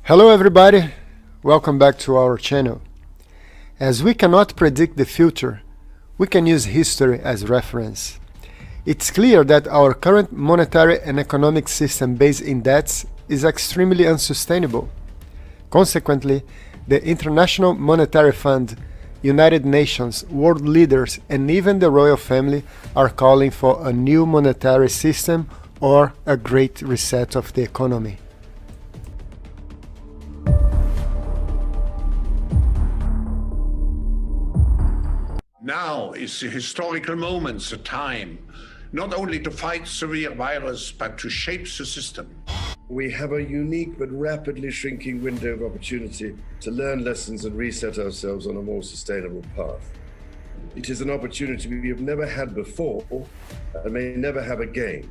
Hello everybody, welcome back to our channel. As we cannot predict the future, we can use history as reference. It's clear that our current monetary and economic system based in debts is extremely unsustainable. Consequently, the International Monetary Fund, United Nations, world leaders and even the royal family are calling for a new monetary system or a great reset of the economy. Now is the historical moment, the time, not only to fight severe virus, but to shape the system. We have a unique but rapidly shrinking window of opportunity to learn lessons and reset ourselves on a more sustainable path. It is an opportunity we have never had before and may never have again.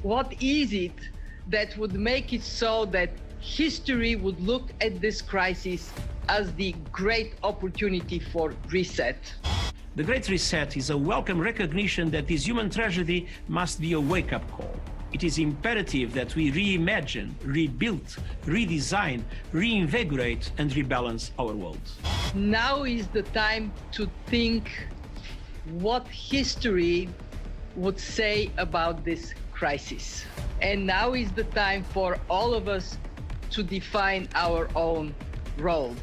What is it that would make it so that history would look at this crisis as the great opportunity for reset? The Great Reset is a welcome recognition that this human tragedy must be a wake-up call. It is imperative that we reimagine, rebuild, redesign, reinvigorate and rebalance our world. Now is the time to think what history would say about this crisis. And now is the time for all of us to define our own role.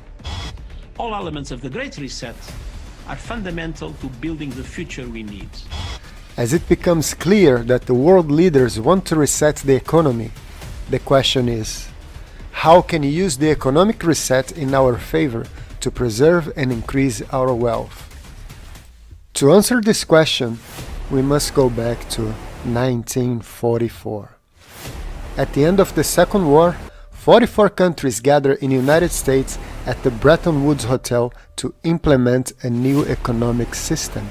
All elements of the Great Reset are fundamental to building the future we need. As it becomes clear that the world leaders want to reset the economy, the question is, how can you use the economic reset in our favor to preserve and increase our wealth? To answer this question, we must go back to 1944. At the end of the Second War, 44 countries gathered in the United States at the Bretton Woods Hotel to implement a new economic system.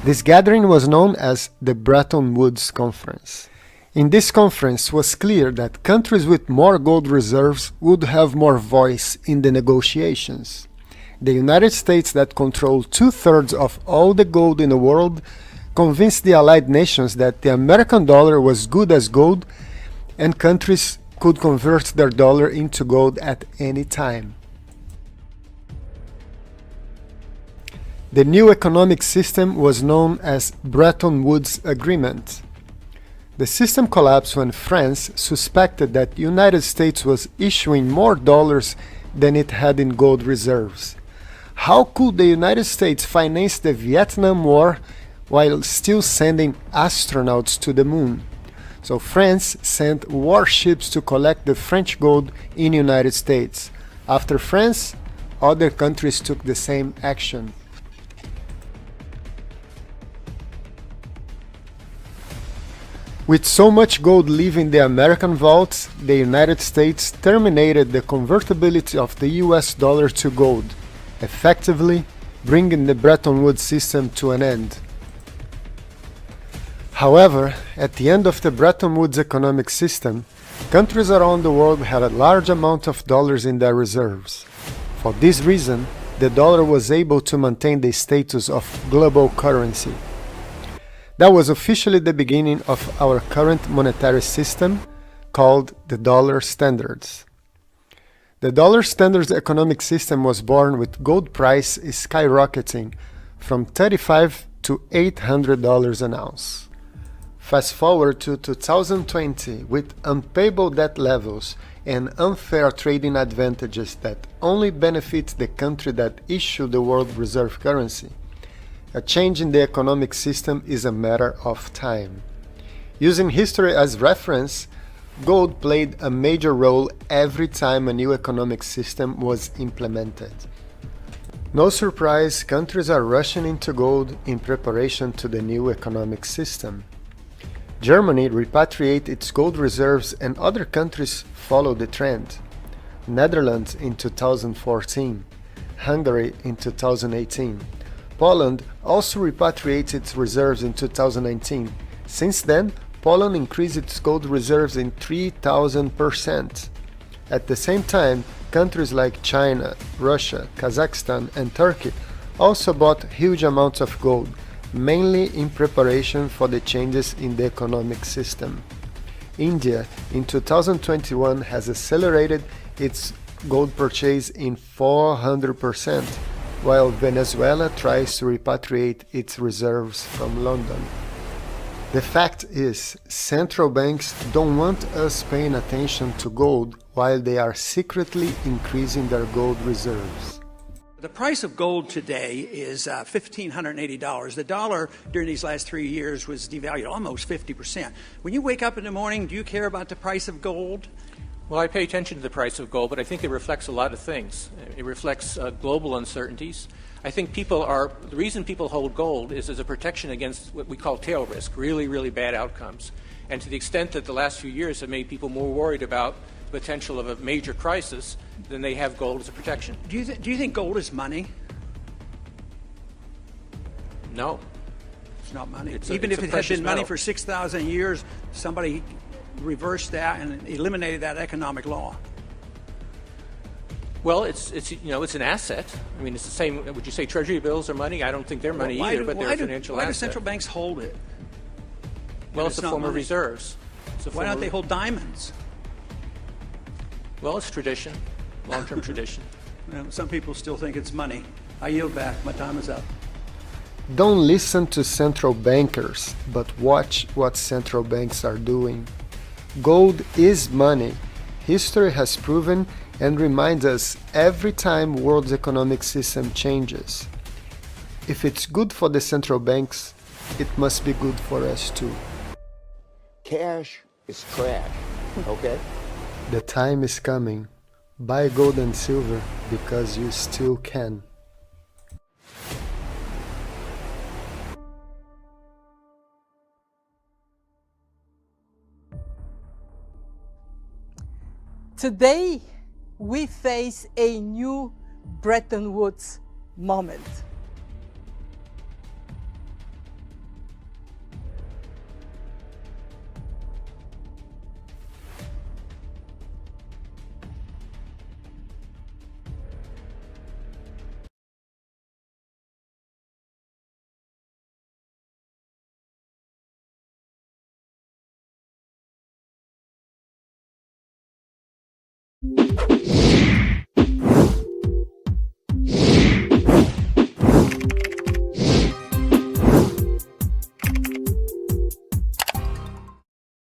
This gathering was known as the Bretton Woods Conference. In this conference, it was clear that countries with more gold reserves would have more voice in the negotiations. The United States, that controlled 2/3 of all the gold in the world, convinced the Allied nations that the American dollar was good as gold and countries could convert their dollar into gold at any time. The new economic system was known as Bretton Woods Agreement. The system collapsed when France suspected that the United States was issuing more dollars than it had in gold reserves. How could the United States finance the Vietnam War while still sending astronauts to the moon? So France sent warships to collect the French gold in the United States. After France, other countries took the same action. With so much gold leaving the American vaults, the United States terminated the convertibility of the US dollar to gold, effectively bringing the Bretton Woods system to an end. However, at the end of the Bretton Woods economic system, countries around the world had a large amount of dollars in their reserves. For this reason, the dollar was able to maintain the status of global currency. That was officially the beginning of our current monetary system, called the dollar standards. The dollar standards economic system was born with gold price skyrocketing from $35 to $800 an ounce. Fast forward to 2020 with unpayable debt levels and unfair trading advantages that only benefit the country that issued the world reserve currency. A change in the economic system is a matter of time. Using history as reference, gold played a major role every time a new economic system was implemented. No surprise, countries are rushing into gold in preparation to the new economic system. Germany repatriated its gold reserves and other countries followed the trend. Netherlands in 2014, Hungary in 2018. Poland also repatriated its reserves in 2019. Since then, Poland increased its gold reserves in 3,000%. At the same time, countries like China, Russia, Kazakhstan and Turkey also bought huge amounts of gold, mainly in preparation for the changes in the economic system. India in 2021 has accelerated its gold purchase in 400%, while Venezuela tries to repatriate its reserves from London. The fact is, central banks don't want us paying attention to gold while they are secretly increasing their gold reserves. The price of gold today is $1,580. The dollar during these last 3 years was devalued almost 50%. When you wake up in the morning, do you care about the price of gold? Well, I pay attention to the price of gold, but I think it reflects a lot of things. It reflects global uncertainties. I think the reason people hold gold is as a protection against what we call tail risk, really, really bad outcomes. And to the extent that the last few years have made people more worried about the potential of a major crisis, then they have gold as a protection. Do you think gold is money? No. It's not money. Even if it had been money for 6,000 years, somebody reversed that and eliminated that economic law. Well, it's an asset. I mean, it's the same. Would you say Treasury bills are money? I don't think they're money either, but they're a financial asset. Why do central banks hold it? Well, it's a form of reserves. Why don't they hold diamonds? Well, it's tradition, long-term tradition. Well, some people still think it's money. I yield back. My time is up. Don't listen to central bankers, but watch what central banks are doing. Gold is money. History has proven and reminds us every time world's economic system changes. If it's good for the central banks, it must be good for us too. Cash is trash, okay? The time is coming. Buy gold and silver because you still can. Today, we face a new Bretton Woods moment.